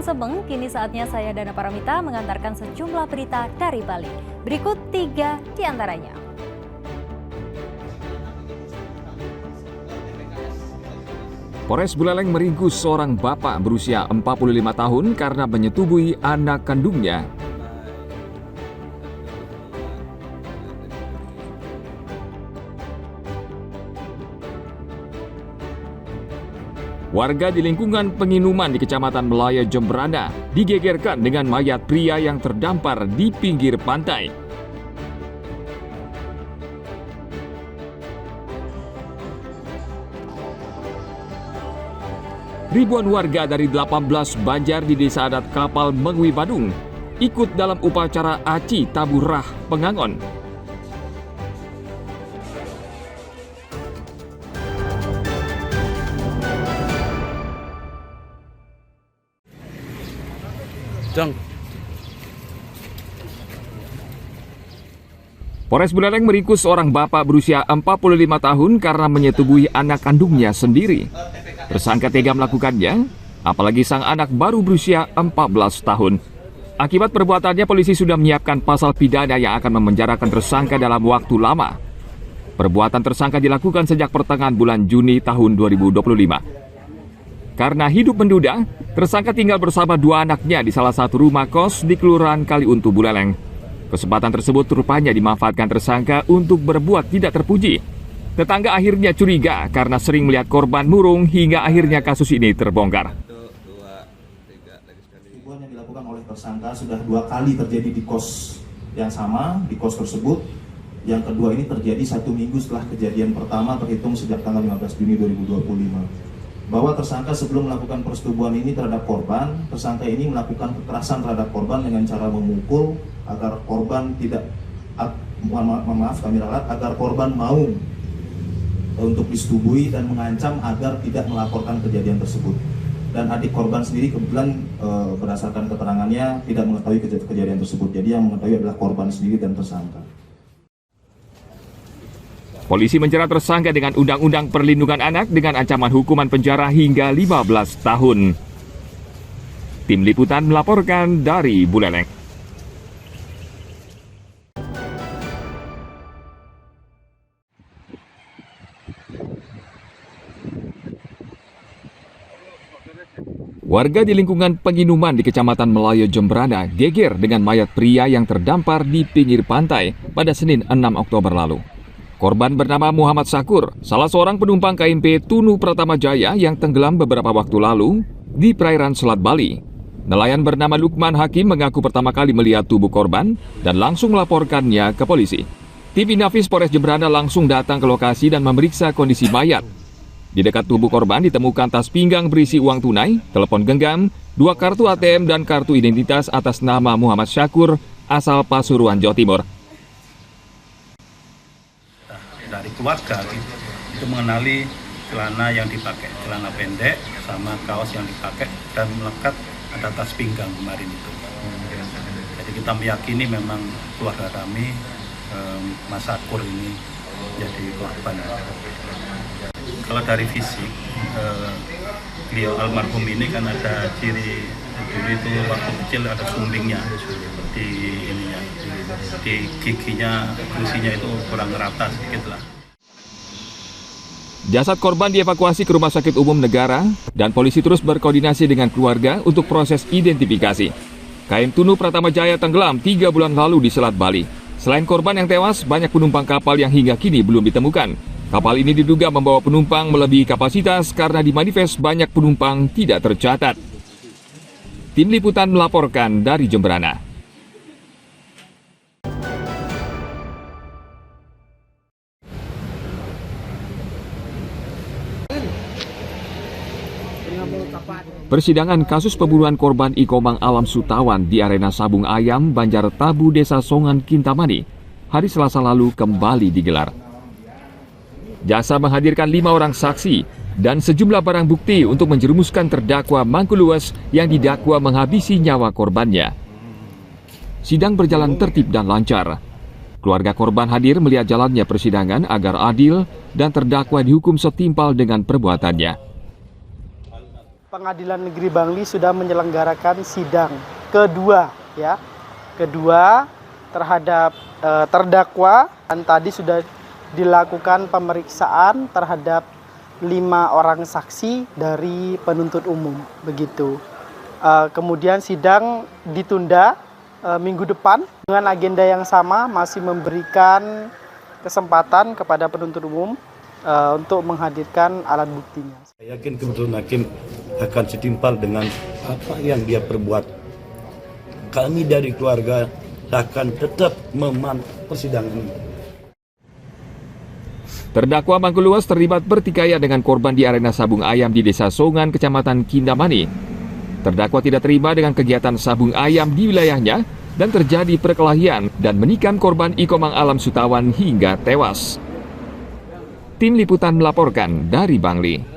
Sebeng, kini saatnya saya Dana Paramita mengantarkan sejumlah berita dari Bali. Berikut 3 di antaranya. Polres Buleleng meringkus seorang bapak berusia 45 tahun karena menyetubui anak kandungnya. Warga di lingkungan penginuman di Kecamatan Melaya, Jemberana digegerkan dengan mayat pria yang terdampar di pinggir pantai. Ribuan warga dari 18 banjar di Desa Adat Kapal Mengwi, Badung ikut dalam upacara Aci Taburah Pengangon. Polres Buleleng meringkus seorang bapak berusia 45 tahun karena menyetubui anak kandungnya sendiri. Tersangka tega melakukannya, apalagi sang anak baru berusia 14 tahun. Akibat perbuatannya, polisi sudah menyiapkan pasal pidana yang akan memenjarakan tersangka dalam waktu lama. Perbuatan tersangka dilakukan sejak pertengahan bulan Juni tahun 2025. Karena hidup menduda, tersangka tinggal bersama 2 anaknya di salah satu rumah kos di Kelurahan Kaliuntu, Buleleng. Kesempatan tersebut rupanya dimanfaatkan tersangka untuk berbuat tidak terpuji. Tetangga akhirnya curiga karena sering melihat korban murung hingga akhirnya kasus ini terbongkar. Penipuan yang dilakukan oleh tersangka sudah 2 kali terjadi di kos yang sama, di kos tersebut. Yang kedua ini terjadi 1 minggu setelah kejadian pertama terhitung sejak tanggal 15 Juni 2025. Bahwa tersangka sebelum melakukan persetubuhan ini terhadap korban, tersangka ini melakukan kekerasan terhadap korban dengan cara memukul agar korban tidak, kami ralat, agar korban mau untuk disetubui dan mengancam agar tidak melaporkan kejadian tersebut. Dan adik korban sendiri kebetulan berdasarkan keterangannya tidak mengetahui kejadian tersebut. Jadi yang mengetahui adalah korban sendiri dan tersangka. Polisi menjerat tersangka dengan Undang-Undang Perlindungan Anak dengan ancaman hukuman penjara hingga 15 tahun. Tim Liputan melaporkan dari Buleleng. Warga di lingkungan penginuman di Kecamatan Melaya, Jemberana geger dengan mayat pria yang terdampar di pinggir pantai pada Senin 6 Oktober lalu. Korban bernama Muhammad Sakur, salah seorang penumpang KMP Tunu Pratama Jaya yang tenggelam beberapa waktu lalu di perairan Selat Bali. Nelayan bernama Lukman Hakim mengaku pertama kali melihat tubuh korban dan langsung melaporkannya ke polisi. Tim Inafis Polres Jemberana langsung datang ke lokasi dan memeriksa kondisi mayat. Di dekat tubuh korban ditemukan tas pinggang berisi uang tunai, telepon genggam, 2 kartu ATM dan kartu identitas atas nama Muhammad Syakur asal Pasuruan, Jawa Timur. Dari keluarga itu mengenali celana yang dipakai, celana pendek sama kaos yang dipakai, dan melekat ada tas pinggang kemarin itu. Jadi kita meyakini memang keluarga kami Mas Sakur ini jadi korban. Kalau dari fisik, beliau almarhum ini kan ada ciri dulu itu waktu kecil ada sumbingnya di ininya, di giginya, gusinya itu kurang rata sedikit lah. Jasad korban dievakuasi ke Rumah Sakit Umum Negara dan polisi terus berkoordinasi dengan keluarga untuk proses identifikasi. KM Tunu Pratama Jaya tenggelam 3 bulan lalu di Selat Bali. Selain korban yang tewas, banyak penumpang kapal yang hingga kini belum ditemukan. Kapal ini diduga membawa penumpang melebihi kapasitas karena di manifest banyak penumpang tidak tercatat. Tim Liputan melaporkan dari Jemberana. Persidangan kasus pembunuhan korban Ikomang Alam Sutawan di Arena Sabung Ayam, Banjar Tabu, Desa Songan, Kintamani, hari Selasa lalu kembali digelar. Jaksa menghadirkan 5 orang saksi dan sejumlah barang bukti untuk menjerumuskan terdakwa Mangkulues yang didakwa menghabisi nyawa korbannya. Sidang berjalan tertib dan lancar. Keluarga korban hadir melihat jalannya persidangan agar adil dan terdakwa dihukum setimpal dengan perbuatannya. Pengadilan Negeri Bangli sudah menyelenggarakan sidang kedua terhadap terdakwa, dan tadi sudah dilakukan pemeriksaan terhadap 5 orang saksi dari penuntut umum begitu. Kemudian sidang ditunda minggu depan dengan agenda yang sama, masih memberikan kesempatan kepada penuntut umum untuk menghadirkan alat buktinya. Saya yakin kebetulan hakim akan setimpal dengan apa yang dia perbuat. Kami dari keluarga akan tetap memantau persidangan ini. Terdakwa Mangkuluas terlibat pertikaian dengan korban di arena sabung ayam di Desa Songan, Kecamatan Kindamani. Terdakwa tidak terima dengan kegiatan sabung ayam di wilayahnya dan terjadi perkelahian dan menikam korban Ikomang Alam Sutawan hingga tewas. Tim Liputan melaporkan dari Bangli.